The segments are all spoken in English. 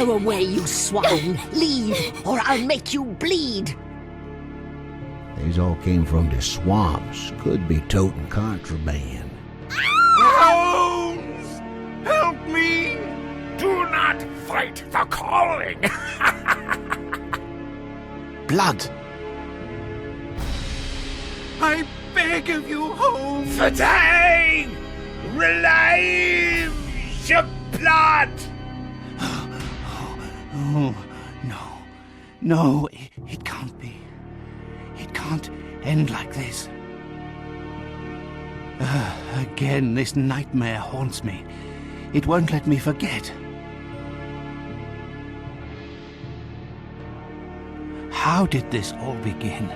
Go away, you swine! Leave, or I'll make you bleed! These all came from the swamps. Could be toting contraband. Holmes! Help me! Do not fight the calling! Blood! I beg of you, Holmes! Fatigue! Relieve your blood! Oh, no. No, it can't be. It can't end like this. Again, this nightmare haunts me. It won't let me forget. How did this all begin?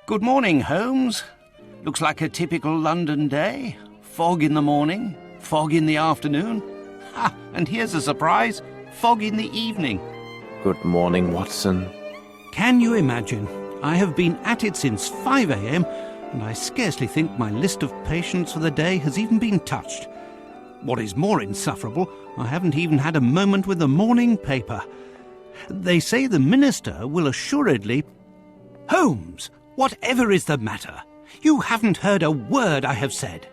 Good morning, Holmes. Looks like a typical London day. Fog in the morning, fog in the afternoon. Ha! And here's a surprise. Fog in the evening. Good morning, Watson. Can you imagine? I have been at it since 5 a.m, and I scarcely think my list of patients for the day has even been touched. What is more insufferable, I haven't even had a moment with the morning paper. They say the minister will assuredly... Holmes! Whatever is the matter? You haven't heard a word I have said.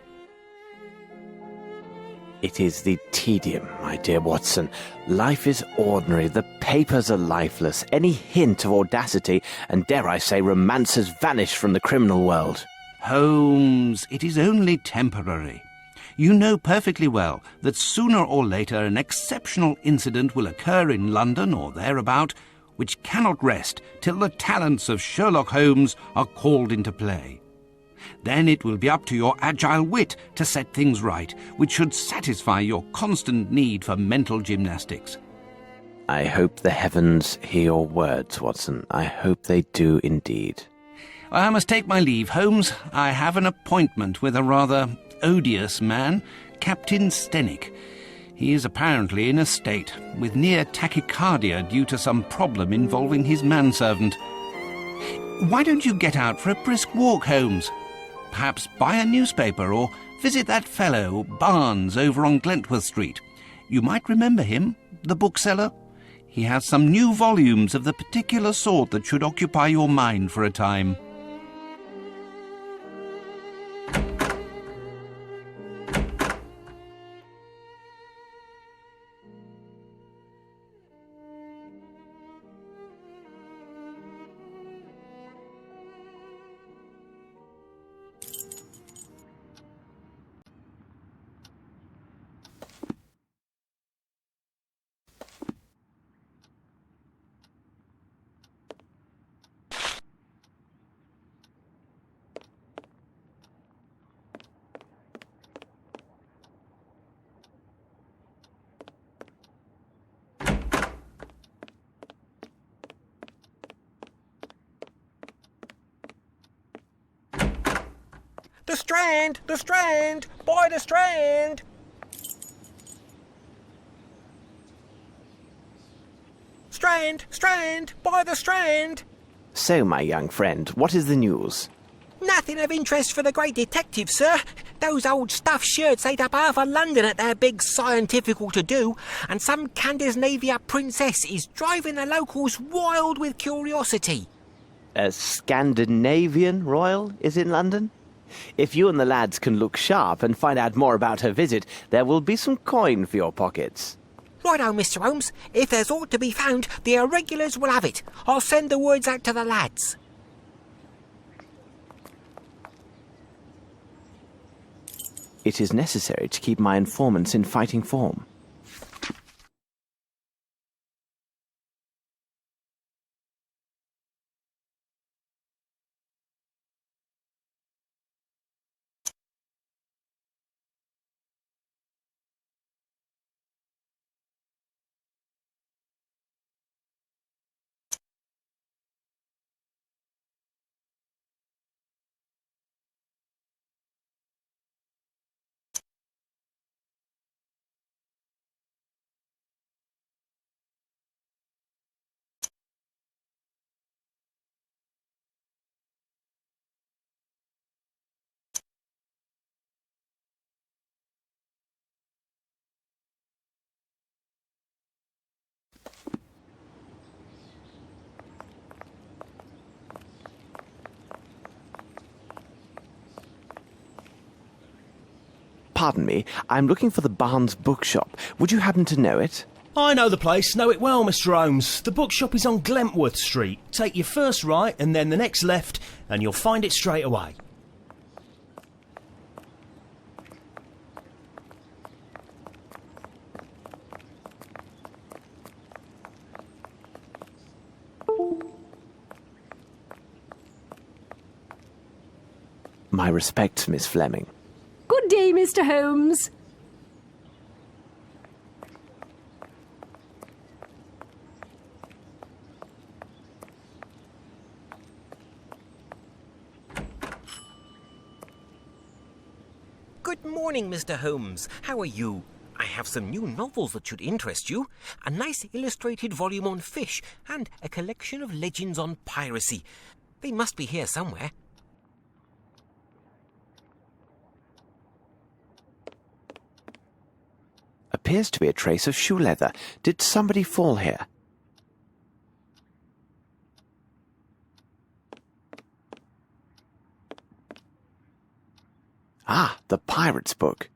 It is the tedium, my dear Watson. Life is ordinary. The papers are lifeless. Any hint of audacity, and dare I say romance, has vanished from the criminal world. Holmes, it is only temporary. You know perfectly well that sooner or later an exceptional incident will occur in London or thereabout, which cannot rest till the talents of Sherlock Holmes are called into play. Then it will be up to your agile wit to set things right, which should satisfy your constant need for mental gymnastics. I hope the heavens hear your words, Watson. I hope they do indeed. I must take my leave, Holmes. I have an appointment with a rather odious man, Captain Stenwick. He is apparently in a state, with near tachycardia due to some problem involving his manservant. Why don't you get out for a brisk walk, Holmes? Perhaps buy a newspaper or visit that fellow, Barnes, over on Glentworth Street. You might remember him, the bookseller. He has some new volumes of the particular sort that should occupy your mind for a time. The Strand! The Strand! By the Strand! Strand! Strand! By the Strand! So, my young friend, what is the news? Nothing of interest for the great detective, sir. Those old stuffed shirts ate up half of London at their big scientifical to-do, and some Scandinavia princess is driving the locals wild with curiosity. A Scandinavian royal is in London? If you and the lads can look sharp and find out more about her visit, there will be some coin for your pockets. Righto, Mr. Holmes. If there's aught to be found, the irregulars will have it. I'll send the words out to the lads. It is necessary to keep my informants in fighting form. Pardon me, I'm looking for the Barnes bookshop. Would you happen to know it? I know the place, know it well, Mr. Holmes. The bookshop is on Glentworth Street. Take your first right and then the next left, and you'll find it straight away. My respects, Miss Fleming. Good day, Mr. Holmes. Good morning, Mr. Holmes. How are you? I have some new novels that should interest you. A nice illustrated volume on fish and a collection of legends on piracy. They must be here somewhere. Appears to be a trace of shoe leather. Did somebody fall here? Ah, the pirate's book.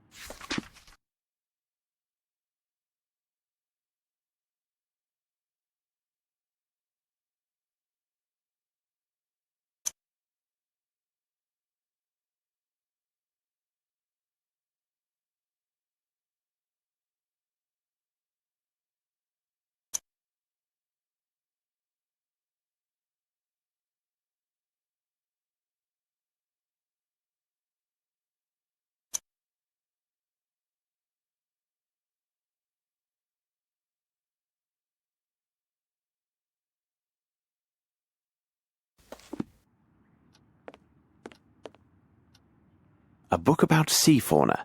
A book about sea fauna.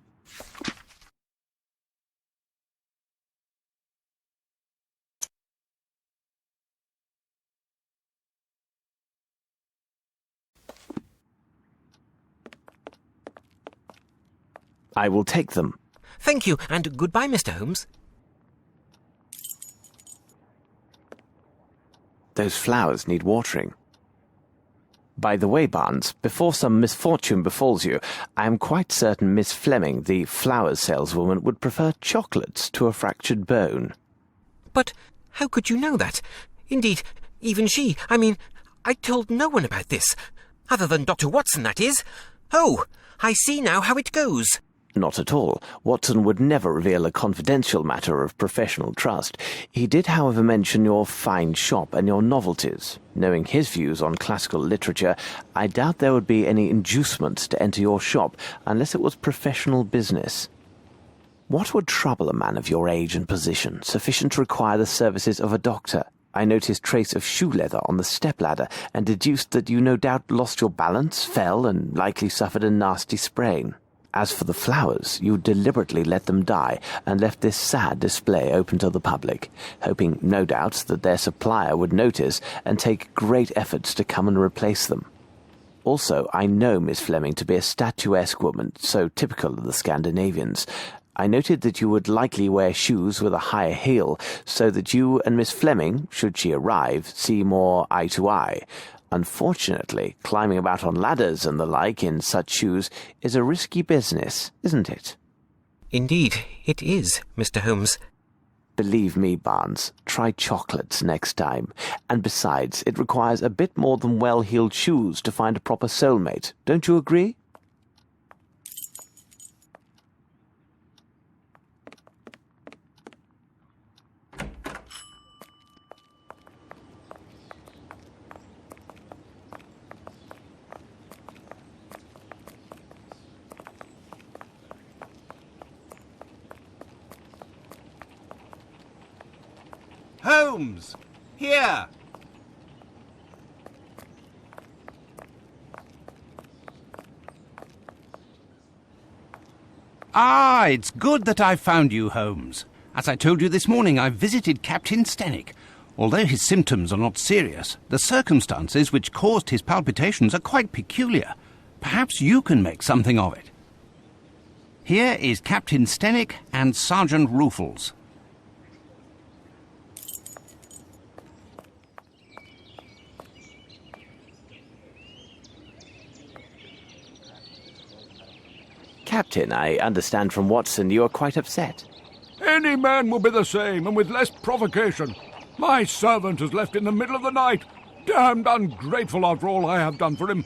I will take them. Thank you, and goodbye, Mr. Holmes. Those flowers need watering. By the way, Barnes, before some misfortune befalls you, I am quite certain Miss Fleming, the flowers saleswoman, would prefer chocolates to a fractured bone. But how could you know that? Indeed, even she, I told no one about this. Other than Dr. Watson, that is. Oh, I see now how it goes. Not at all. Watson would never reveal a confidential matter of professional trust. He did, however, mention your fine shop and your novelties. Knowing his views on classical literature, I doubt there would be any inducement to enter your shop unless it was professional business. What would trouble a man of your age and position, sufficient to require the services of a doctor? I noticed trace of shoe leather on the stepladder and deduced that you no doubt lost your balance, fell, and likely suffered a nasty sprain. As for the flowers, you deliberately let them die and left this sad display open to the public, hoping, no doubt, that their supplier would notice and take great efforts to come and replace them. Also, I know Miss Fleming to be a statuesque woman, so typical of the Scandinavians. I noted that you would likely wear shoes with a higher heel, so that you and Miss Fleming, should she arrive, see more eye to eye. Unfortunately, climbing about on ladders and the like in such shoes is a risky business, isn't it? Indeed, it is, Mr. Holmes. Believe me, Barnes, try chocolates next time. And besides, it requires a bit more than well-heeled shoes to find a proper soulmate. Don't you agree? Holmes! Here! Ah, it's good that I found you, Holmes. As I told you this morning, I visited Captain Stenwick. Although his symptoms are not serious, the circumstances which caused his palpitations are quite peculiar. Perhaps you can make something of it. Here is Captain Stenwick and Sergeant Ruffles. Captain, I understand from Watson you are quite upset. Any man will be the same, and with less provocation. My servant has left in the middle of the night. Damned ungrateful after all I have done for him.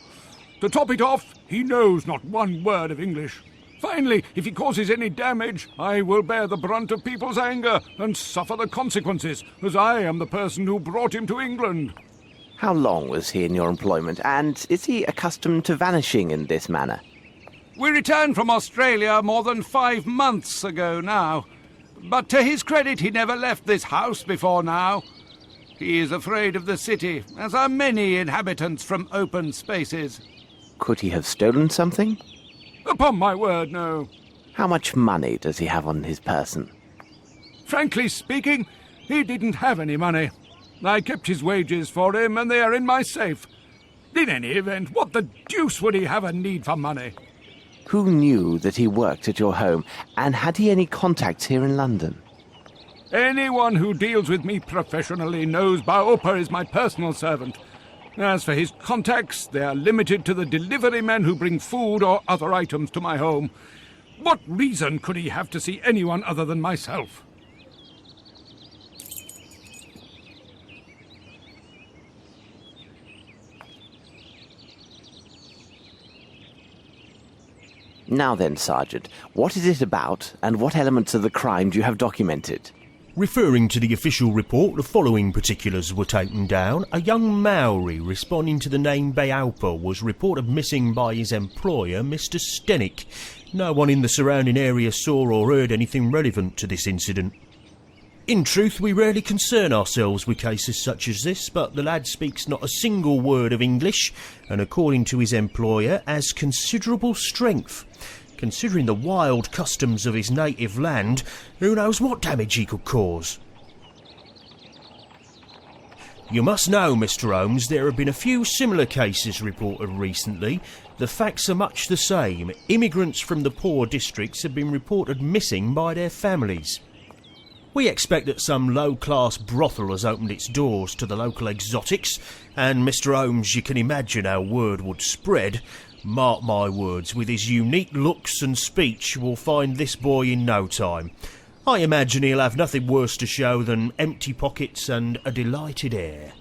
To top it off, he knows not one word of English. Finally, if he causes any damage, I will bear the brunt of people's anger and suffer the consequences, as I am the person who brought him to England. How long was he in your employment, and is he accustomed to vanishing in this manner? We returned from Australia more than 5 months ago now. But to his credit, he never left this house before now. He is afraid of the city, as are many inhabitants from open spaces. Could he have stolen something? Upon my word, no. How much money does he have on his person? Frankly speaking, he didn't have any money. I kept his wages for him, and they are in my safe. In any event, what the deuce would he have a need for money? Who knew that he worked at your home, and had he any contacts here in London? Anyone who deals with me professionally knows Baopa is my personal servant. As for his contacts, they are limited to the delivery men who bring food or other items to my home. What reason could he have to see anyone other than myself? Now then, Sergeant, what is it about, and what elements of the crime do you have documented? Referring to the official report, the following particulars were taken down. A young Maori responding to the name Baopa was reported missing by his employer, Mr. Stenwick. No one in the surrounding area saw or heard anything relevant to this incident. In truth, we rarely concern ourselves with cases such as this, but the lad speaks not a single word of English, and according to his employer, has considerable strength. Considering the wild customs of his native land, who knows what damage he could cause? You must know, Mr. Holmes, there have been a few similar cases reported recently. The facts are much the same. Immigrants from the poor districts have been reported missing by their families. We expect that some low-class brothel has opened its doors to the local exotics, and Mr. Holmes, you can imagine how word would spread. Mark my words, with his unique looks and speech, we'll find this boy in no time. I imagine he'll have nothing worse to show than empty pockets and a delighted air.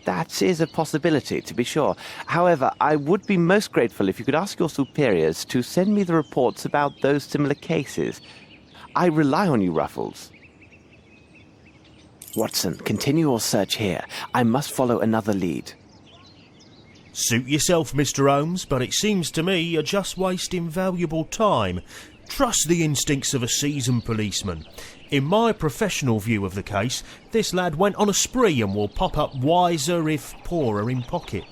That is a possibility, to be sure. However, I would be most grateful if you could ask your superiors to send me the reports about those similar cases. I rely on you, Ruffles. Watson, continue your search here. I must follow another lead. Suit yourself, Mr. Holmes, but it seems to me you're just wasting valuable time. Trust the instincts of a seasoned policeman. In my professional view of the case, this lad went on a spree and will pop up wiser if poorer in pocket.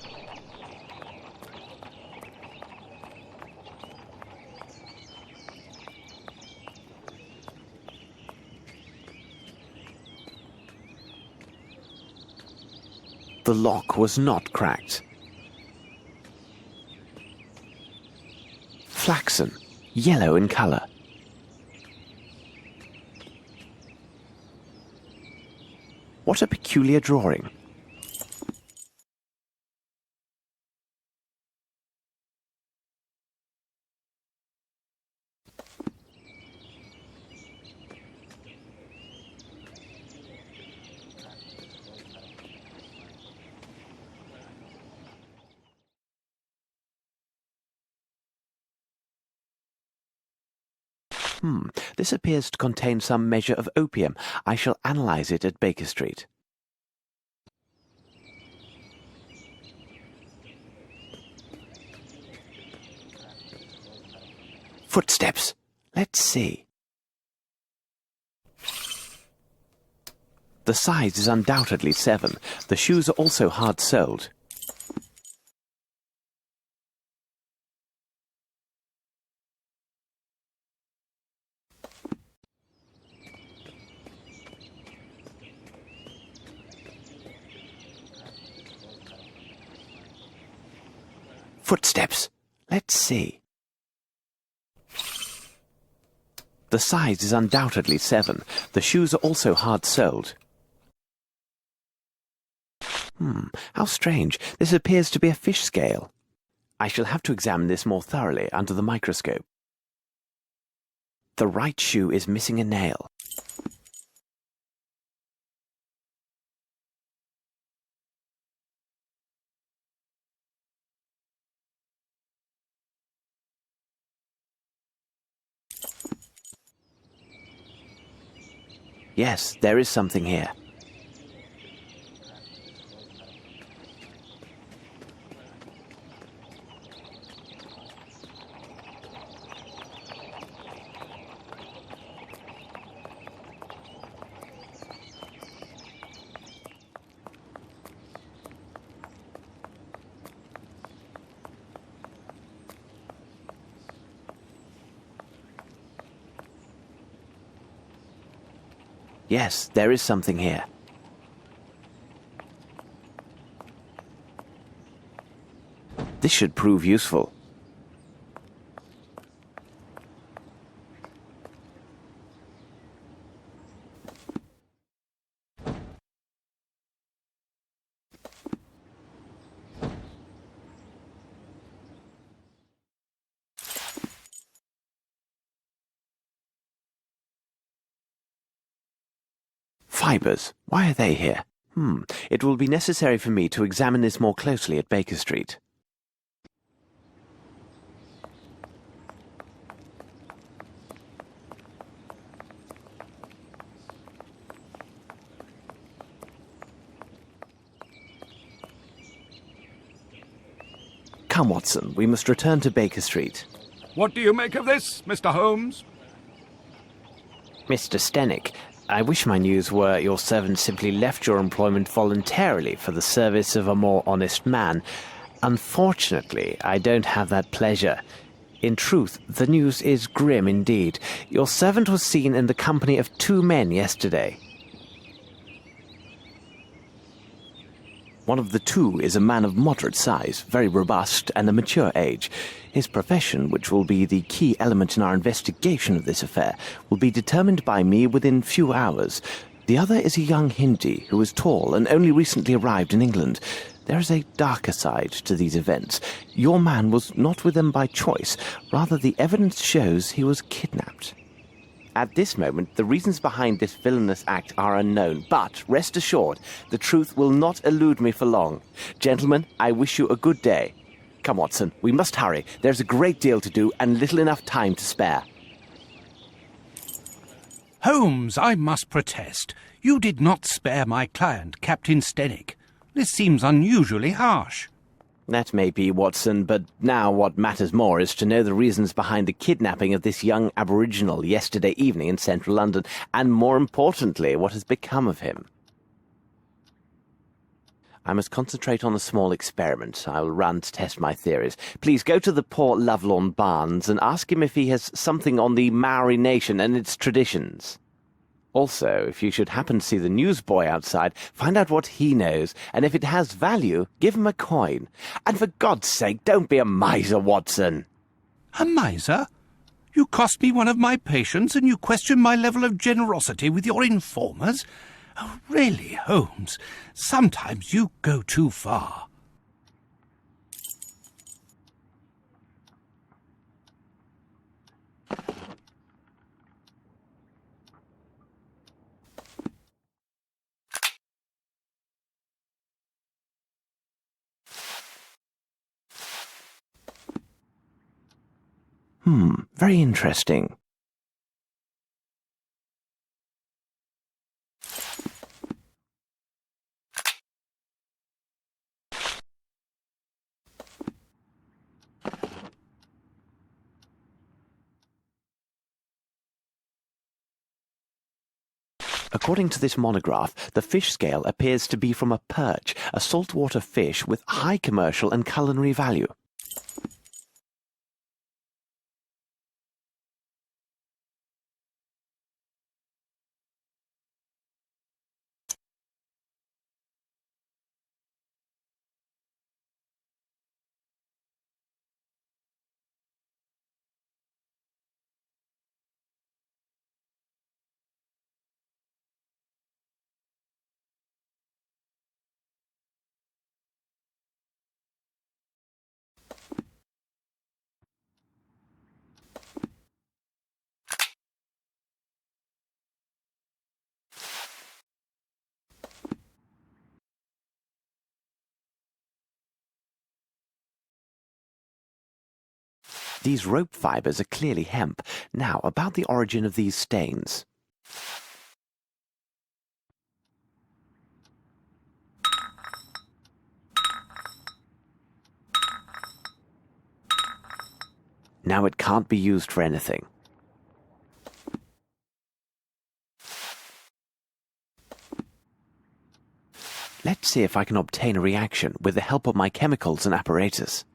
The lock was not cracked. flaxen, yellow in colour. What a peculiar drawing. This appears to contain some measure of opium. I shall analyse it at Baker Street. Footsteps. Let's see. The size is undoubtedly 7. The shoes are also hard-soled. Footsteps. Let's see. The size is undoubtedly 7. The shoes are also hard-soled. How strange. This appears to be a fish scale. I shall have to examine this more thoroughly under the microscope. The right shoe is missing a nail. Yes, there is something here. Yes, there is something here. This should prove useful. Fibres. Why are they here? It will be necessary for me to examine this more closely at Baker Street. Come, Watson, we must return to Baker Street. What do you make of this, Mr. Holmes? Mr. Stenwick, I wish my news were your servant simply left your employment voluntarily for the service of a more honest man. Unfortunately, I don't have that pleasure. In truth, the news is grim indeed. Your servant was seen in the company of 2 men yesterday. One of the 2 is a man of moderate size, very robust, and a mature age. His profession, which will be the key element in our investigation of this affair, will be determined by me within few hours. The other is a young Hindi who is tall and only recently arrived in England. There is a darker side to these events. Your man was not with them by choice. Rather, the evidence shows he was kidnapped. At this moment, the reasons behind this villainous act are unknown, but rest assured, the truth will not elude me for long. Gentlemen, I wish you a good day. Come, Watson, we must hurry. There's a great deal to do and little enough time to spare. Holmes, I must protest. You did not spare my client, Captain Stenwick. This seems unusually harsh. That may be, Watson, but now what matters more is to know the reasons behind the kidnapping of this young aboriginal yesterday evening in central London, and more importantly, what has become of him. I must concentrate on a small experiment I will run to test my theories. Please go to the poor lovelorn Barnes and ask him if he has something on the Maori nation and its traditions. Also, if you should happen to see the newsboy outside, find out what he knows, and if it has value, give him a coin. And for God's sake, don't be a miser, Watson. A miser? You cost me one of my patients, and you question my level of generosity with your informers? Oh, really, Holmes, sometimes you go too far. Very interesting. According to this monograph, the fish scale appears to be from a perch, a saltwater fish with high commercial and culinary value. These rope fibers are clearly hemp. Now, about the origin of these stains. Now it can't be used for anything. Let's see if I can obtain a reaction with the help of my chemicals and apparatus.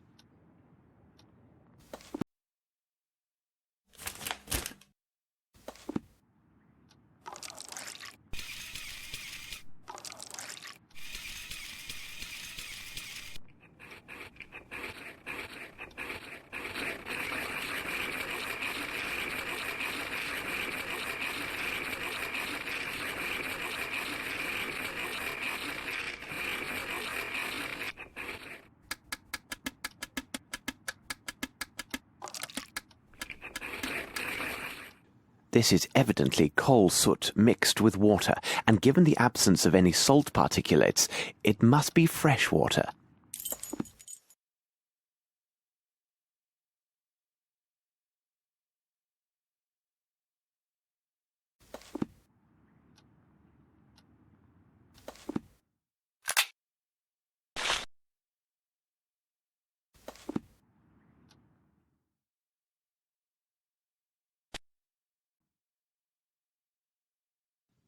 This is evidently coal soot mixed with water, and given the absence of any salt particulates, it must be fresh water.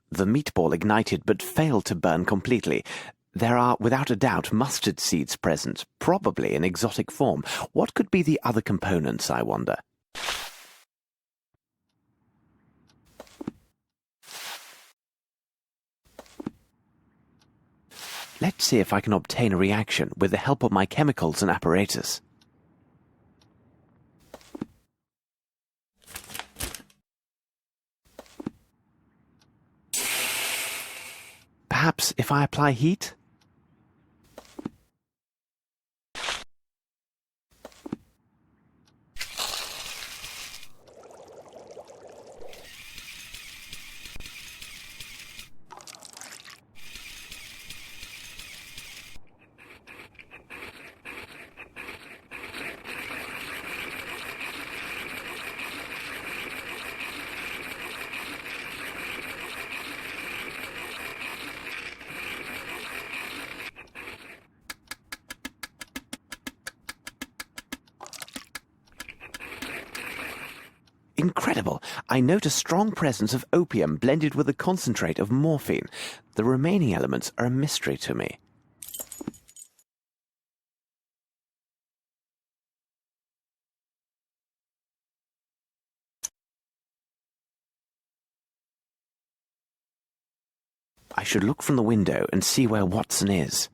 The meatball ignited but failed to burn completely. There are, without a doubt, mustard seeds present, probably in exotic form. What could be the other components, I wonder? Let's see if I can obtain a reaction with the help of my chemicals and apparatus. Perhaps if I apply heat? Incredible! I note a strong presence of opium blended with a concentrate of morphine. The remaining elements are a mystery to me. I should look from the window and see where Watson is.